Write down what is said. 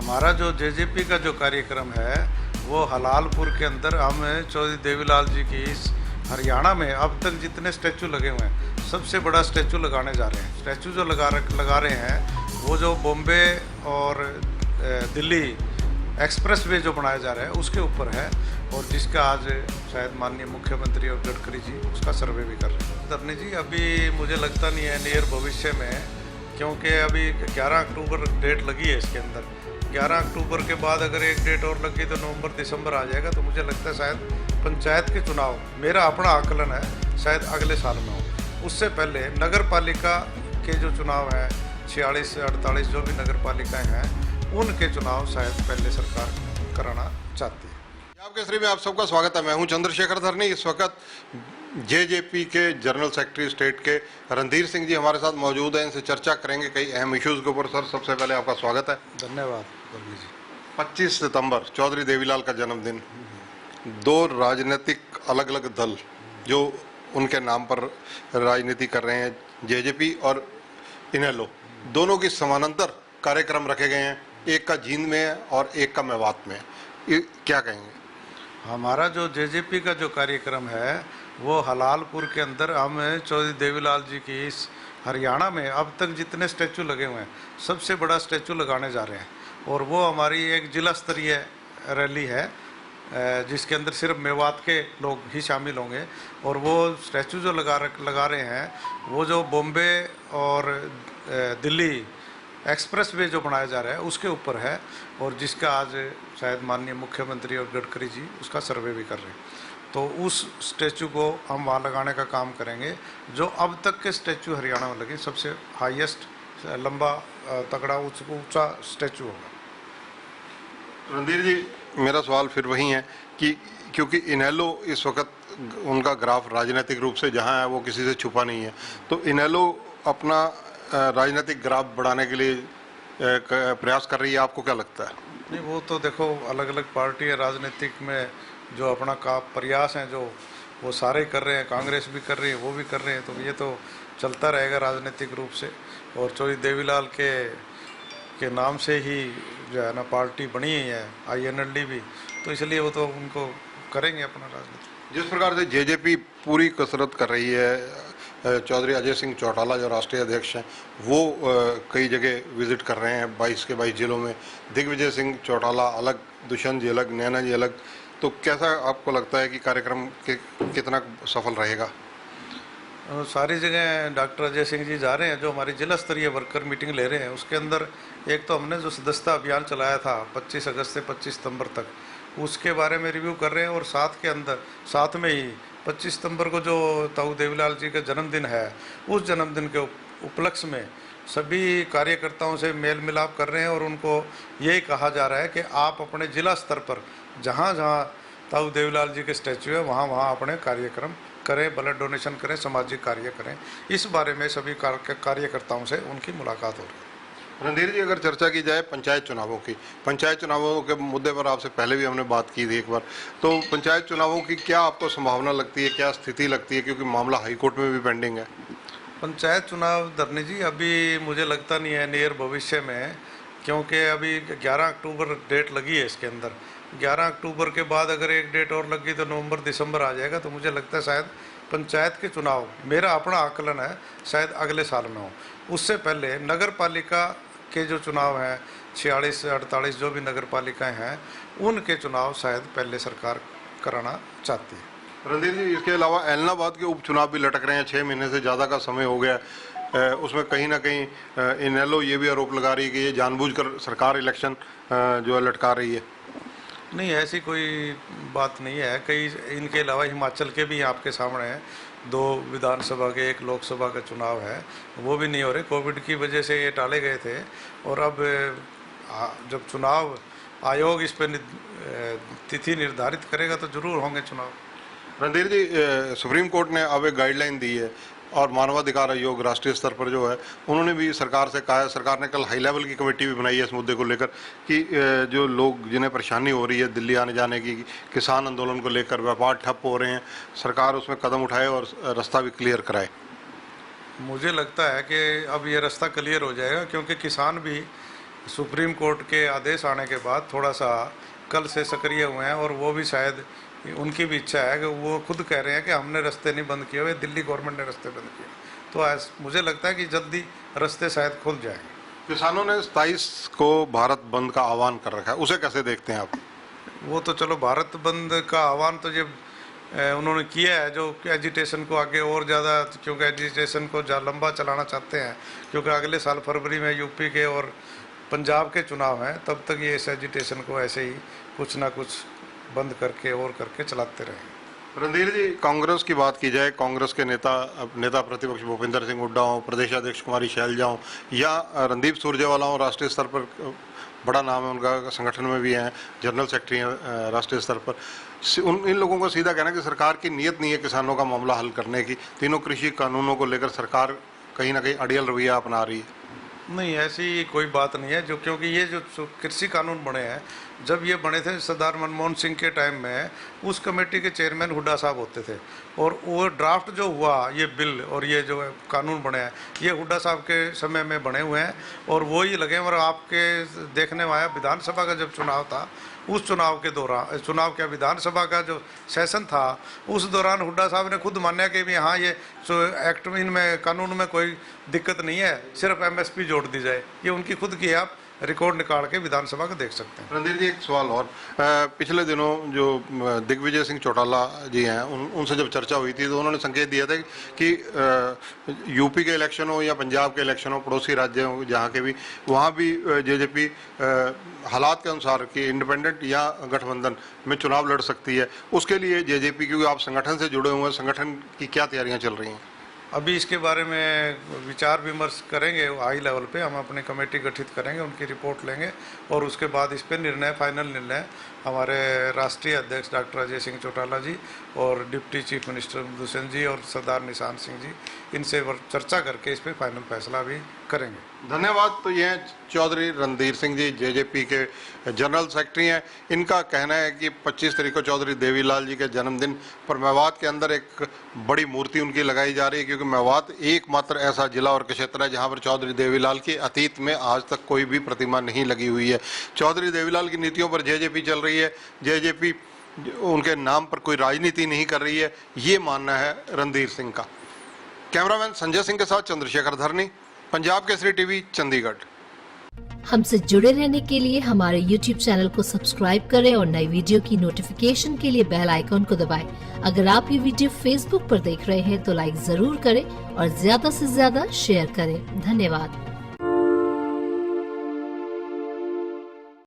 हमारा जो जेजेपी का जो कार्यक्रम है वो हलालपुर के अंदर हम चौधरी देवीलाल जी की इस हरियाणा में अब तक जितने स्टैचू लगे हुए हैं सबसे बड़ा स्टैचू लगाने जा रहे हैं। स्टैचू जो लगा रहे हैं वो जो बॉम्बे और दिल्ली एक्सप्रेस वे जो बनाया जा रहा है उसके ऊपर है और जिसका आज शायद माननीय मुख्यमंत्री और गडकरी जी उसका सर्वे भी कर रहे हैं। धरनी जी अभी मुझे लगता नहीं है नियर भविष्य में, क्योंकि अभी 11 अक्टूबर डेट लगी है इसके अंदर। 11 अक्टूबर के बाद अगर एक डेट और लगी तो नवंबर दिसंबर आ जाएगा, तो मुझे लगता है शायद पंचायत के चुनाव, मेरा अपना आकलन है, शायद अगले साल में हो। उससे पहले नगर पालिका के जो चुनाव हैं 46 से 48 जो भी नगर पालिकाएँ हैं उनके चुनाव शायद पहले सरकार कराना चाहती है। पंजाब केसरी में आप सबका स्वागत है। मैं हूं चंद्रशेखर धरनी। इस वक्त जेजेपी के जनरल सेक्रेटरी स्टेट के रणधीर सिंह जी हमारे साथ मौजूद हैं। इनसे चर्चा करेंगे कई अहम इश्यूज के ऊपर। सर, सबसे पहले आपका स्वागत है। धन्यवाद जी। 25 सितंबर चौधरी देवीलाल का जन्मदिन। दो राजनीतिक अलग अलग दल जो उनके नाम पर राजनीति कर रहे हैं, जेजेपी और इनेलो, दोनों की समानांतर कार्यक्रम रखे गए हैं। एक का जींद में है और एक का मेवात में है। क्या कहेंगे? हमारा जो जेजेपी का जो कार्यक्रम है वो हलालपुर के अंदर हम चौधरी देवीलाल जी की इस हरियाणा में अब तक जितने स्टैचू लगे हुए हैं सबसे बड़ा स्टैचू लगाने जा रहे हैं और वो हमारी एक जिला स्तरीय रैली है जिसके अंदर सिर्फ मेवात के लोग ही शामिल होंगे। और वो स्टैचू जो लगा रहे हैं वो जो बॉम्बे और दिल्ली एक्सप्रेस वे जो बनाया जा रहा है उसके ऊपर है और जिसका आज शायद माननीय मुख्यमंत्री और गडकरी जी उसका सर्वे भी कर रहे हैं। तो उस स्टैचू को हम वहाँ लगाने का काम करेंगे जो अब तक के स्टैचू हरियाणा में लगे सबसे हाईएस्ट लंबा तगड़ा ऊंचा स्टैचू होगा। रणधीर जी, मेरा सवाल फिर वही है कि क्योंकि इनेलो इस वक्त उनका ग्राफ राजनीतिक रूप से जहाँ है वो किसी से छुपा नहीं है, तो इनेलो अपना राजनीतिक ग्राफ बढ़ाने के लिए प्रयास कर रही है। आपको क्या लगता है? नहीं, वो तो देखो अलग अलग पार्टी है राजनीतिक में जो अपना का प्रयास है जो वो सारे ही कर रहे हैं, कांग्रेस भी कर रही है, वो भी कर रहे हैं, तो ये तो चलता रहेगा राजनीतिक रूप से। और चौधरी देवीलाल के नाम से ही जो है ना पार्टी बनी ही है INLD भी, तो इसलिए वो तो उनको करेंगे अपना राजनीति। जिस प्रकार से जेजेपी पूरी कसरत कर रही है, चौधरी अजय सिंह चौटाला जो राष्ट्रीय अध्यक्ष हैं वो कई जगह विजिट कर रहे हैं 22 के 22 जिलों में। दिग्विजय सिंह चौटाला अलग, दुष्यंत जी अलग, नैना जी अलग। तो कैसा आपको लगता है कि कार्यक्रम कितना सफल रहेगा? सारी जगह डॉक्टर अजय सिंह जी जा रहे हैं। जो हमारी जिला स्तरीय वर्कर मीटिंग ले रहे हैं उसके अंदर एक तो हमने जो सदस्यता अभियान चलाया था 25 अगस्त से 25 सितंबर तक, उसके बारे में रिव्यू कर रहे हैं। और साथ में ही 25 सितंबर को जो ताऊ देवीलाल जी का जन्मदिन है उस जन्मदिन के उपलक्ष्य में सभी कार्यकर्ताओं से मेल मिलाप कर रहे हैं और उनको यही कहा जा रहा है कि आप अपने जिला स्तर पर जहाँ जहाँ ताऊ देवीलाल जी के स्टैचू है वहाँ अपने कार्यक्रम करें, ब्लड डोनेशन करें, सामाजिक कार्य करें। इस बारे में सभी कार्यकर्ताओं से उनकी मुलाकात हो रही है। रणधीर जी, अगर चर्चा की जाए पंचायत चुनावों के मुद्दे पर आपसे पहले भी हमने बात की थी एक बार, तो पंचायत चुनावों की क्या आपको संभावना लगती है, क्या स्थिति लगती है, क्योंकि मामला हाईकोर्ट में भी पेंडिंग है? पंचायत चुनाव धरनी जी अभी मुझे लगता नहीं है नियर भविष्य में, क्योंकि अभी 11 अक्टूबर डेट लगी है इसके अंदर। 11 अक्टूबर के बाद अगर एक डेट और लगी तो नवंबर दिसंबर आ जाएगा, तो मुझे लगता है शायद पंचायत के चुनाव, मेरा अपना आकलन है, शायद अगले साल में हो। उससे पहले नगर पालिका के जो चुनाव हैं 46 से 48 जो भी नगर पालिकाएँ हैं उनके चुनाव शायद पहले सरकार कराना चाहती है। रणधीर जी, इसके अलावा ऐलनाबाद के उपचुनाव भी लटक रहे हैं। 6 महीने से ज़्यादा का समय हो गया। उसमें कहीं ना कहीं इनेलो ये भी आरोप लगा रही है कि ये जानबूझकर सरकार इलेक्शन जो है लटका रही है। नहीं, ऐसी कोई बात नहीं है। कई इनके अलावा हिमाचल के भी आपके सामने हैं, 2 विधानसभा के 1 लोकसभा का चुनाव है, वो भी नहीं हो रहे। कोविड की वजह से ये टाले गए थे और अब जब चुनाव आयोग इस पर तिथि निर्धारित करेगा तो जरूर होंगे चुनाव। रणधीर जी, सुप्रीम कोर्ट ने अब एक गाइडलाइन दी है और मानवाधिकार आयोग राष्ट्रीय स्तर पर जो है उन्होंने भी सरकार से कहा है, सरकार ने कल हाई लेवल की कमेटी भी बनाई है इस मुद्दे को लेकर कि जो लोग जिन्हें परेशानी हो रही है दिल्ली आने जाने की, किसान आंदोलन को लेकर, व्यापार ठप हो रहे हैं, सरकार उसमें कदम उठाए और रास्ता भी क्लियर कराए। मुझे लगता है कि अब ये रास्ता क्लियर हो जाएगा, क्योंकि किसान भी सुप्रीम कोर्ट के आदेश आने के बाद थोड़ा सा कल से सक्रिय हुए हैं, और वो भी शायद उनकी भी इच्छा है कि वो खुद कह रहे हैं कि हमने रास्ते नहीं बंद किए हुए, दिल्ली गवर्नमेंट ने रास्ते बंद किए। तो मुझे लगता है कि जल्दी रास्ते शायद खुल जाएंगे। किसानों ने 27 को भारत बंद का आह्वान कर रखा है, उसे कैसे देखते हैं आप? वो तो चलो, भारत बंद का आह्वान तो ये उन्होंने किया है, जो एजिटेशन को आगे और ज़्यादा, क्योंकि एजिटेशन को लंबा चलाना चाहते हैं, क्योंकि अगले साल फरवरी में यूपी के और पंजाब के चुनाव हैं, तब तक ये इस एजिटेशन को ऐसे ही कुछ ना कुछ बंद करके और करके चलाते रहें। रणधीर जी, कांग्रेस की बात की जाए, कांग्रेस के नेता प्रतिपक्ष भूपेंद्र सिंह हुड्डा हों, प्रदेशाध्यक्ष कुमारी शैलजा हों, या रणदीप सुरजेवाला हों, राष्ट्रीय स्तर पर बड़ा नाम है उनका, संगठन में भी हैं, जनरल सेक्रेटरी हैं राष्ट्रीय स्तर पर, इन लोगों को सीधा कहना कि सरकार की नीयत नहीं है किसानों का मामला हल करने की, तीनों कृषि कानूनों को लेकर सरकार कहीं ना कहीं अड़ियल रवैया अपना रही है। नहीं, ऐसी कोई बात नहीं है, क्योंकि ये जो कृषि कानून बने हैं, जब ये बने थे सरदार मनमोहन सिंह के टाइम में, उस कमेटी के चेयरमैन हुड्डा साहब होते थे, और वो ड्राफ्ट जो हुआ ये बिल और ये जो कानून बने हैं, ये हुड्डा साहब के समय में बने हुए हैं, और वो ही लगे। और आपके देखने में आया, विधानसभा का जब चुनाव था, उस चुनाव के दौरान, चुनाव क्या, विधानसभा का जो सेशन था, उस दौरान हुड्डा साहब ने खुद माना कि भी हाँ, ये एक्ट में, इनमें कानून में कोई दिक्कत नहीं है, सिर्फ एमएसपी जोड़ दी जाए। ये उनकी खुद की, आप रिकॉर्ड निकाल के विधानसभा का देख सकते हैं। रणधीर जी, एक सवाल और, पिछले दिनों जो दिग्विजय सिंह चौटाला जी हैं, उनसे जब चर्चा हुई थी तो उन्होंने संकेत दिया था कि यूपी के इलेक्शन हो या पंजाब के इलेक्शन हो, पड़ोसी राज्य हो जहाँ के भी, वहाँ भी जेजेपी हालात के अनुसार कि इंडिपेंडेंट या गठबंधन में चुनाव लड़ सकती है। उसके लिए जेजेपी, क्योंकि आप संगठन से जुड़े हुए हैं, संगठन की क्या तैयारियाँ चल रही हैं? अभी इसके बारे में विचार विमर्श करेंगे हाई लेवल पे, हम अपनी कमेटी गठित करेंगे, उनकी रिपोर्ट लेंगे, और उसके बाद इस पर निर्णय, फाइनल निर्णय हमारे राष्ट्रीय अध्यक्ष डॉक्टर अजय सिंह चौटाला जी और डिप्टी चीफ मिनिस्टर मधु सेन जी और सरदार निशान सिंह जी, इनसे चर्चा करके इस पर फाइनल फैसला भी करेंगे। धन्यवाद। तो ये चौधरी रणधीर सिंह जी, जेजेपी के जनरल सेक्रेटरी हैं। इनका कहना है कि 25 तारीख को चौधरी देवीलाल जी के जन्मदिन पर मेवात के अंदर एक बड़ी मूर्ति उनकी लगाई जा रही है, क्योंकि मेवात एकमात्र ऐसा जिला और क्षेत्र है जहां पर चौधरी देवीलाल की अतीत में आज तक कोई भी प्रतिमा नहीं लगी हुई है। चौधरी देवीलाल की नीतियों पर जेजेपी चल रही है, जेजेपी उनके नाम पर कोई राजनीति नहीं कर रही है, ये मानना है रणधीर सिंह का। कैमरामैन संजय सिंह के साथ चंद्रशेखर धरनी, पंजाब केसरी टीवी, चंडीगढ़। हमसे जुड़े रहने के लिए हमारे YouTube चैनल को सब्सक्राइब करें और नई वीडियो की नोटिफिकेशन के लिए बेल आइकॉन को दबाएं। अगर आप ये वीडियो Facebook पर देख रहे हैं तो लाइक जरूर करें और ज्यादा से ज्यादा शेयर करें। धन्यवाद।